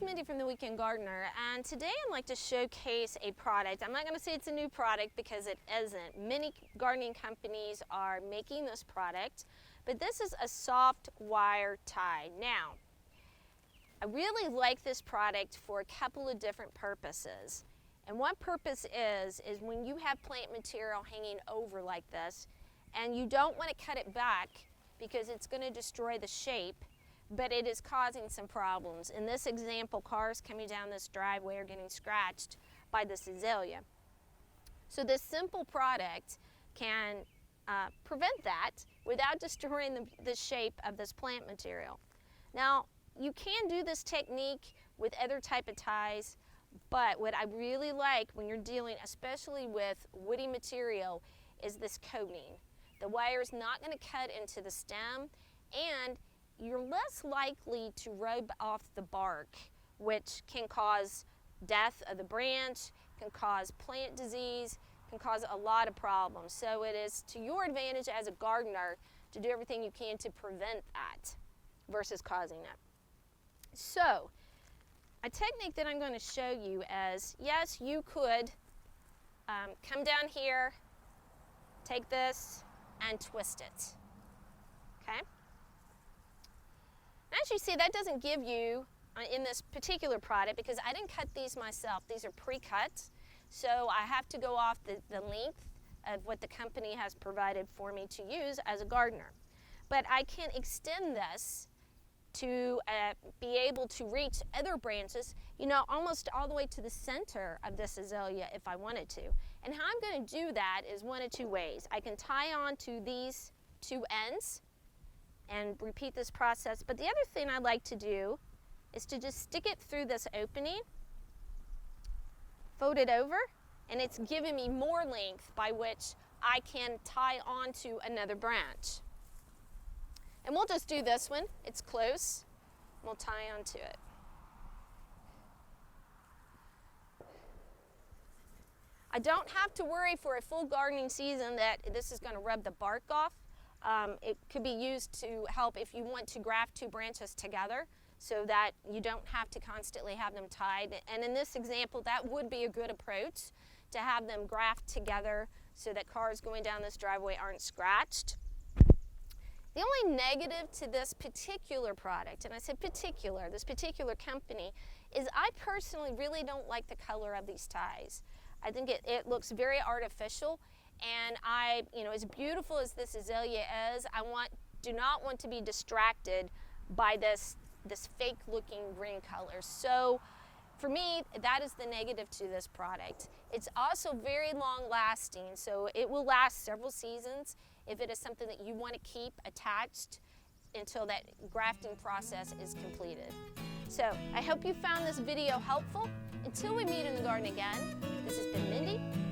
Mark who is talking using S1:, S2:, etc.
S1: Mindy from The Weekend Gardener, and today I'd like to showcase a product. I'm not going to say it's a new product because it isn't. Many gardening companies are making this product, but this is a soft wire tie. Now, I really like this product for a couple of different purposes. And one purpose is when you have plant material hanging over like this, and you don't want to cut it back because it's going to destroy the shape, but it is causing some problems. In this example, cars coming down this driveway are getting scratched by this azalea. So this simple product can prevent that without destroying the shape of this plant material. Now, you can do this technique with other type of ties, but what I really like when you're dealing especially with woody material is this coating. The wire is not going to cut into the stem, and you're less likely to rub off the bark, which can cause death of the branch, can cause plant disease, can cause a lot of problems. So it is to your advantage as a gardener to do everything you can to prevent that versus causing it. So a technique that I'm going to show you is, yes, you could come down here, take this, and twist it. Okay? As you see, that doesn't give you, in this particular product, because I didn't cut these myself, these are pre-cut, so I have to go off the length of what the company has provided for me to use as a gardener. But I can extend this to be able to reach other branches, you know, almost all the way to the center of this azalea if I wanted to. And how I'm going to do that is one of two ways. I can tie on to these two ends and repeat this process, but the other thing I like to do is to just stick it through this opening, fold it over, and it's giving me more length by which I can tie onto another branch. And we'll just do this one. It's close. We'll tie onto it. I don't have to worry for a full gardening season that this is going to rub the bark off. It could be used to help if you want to graft two branches together so that you don't have to constantly have them tied. And in this example, that would be a good approach, to have them graft together so that cars going down this driveway aren't scratched. The only negative to this particular product, and I said particular, this particular company, is I personally really don't like the color of these ties. I think it looks very artificial, and as beautiful as this azalea is, do not want to be distracted by this fake looking green color. So for me, that is the negative to this product. It's also very long lasting, so it will last several seasons if it is something that you want to keep attached until that grafting process is completed. So I hope you found this video helpful. Until we meet in the garden again, this has been Mindy.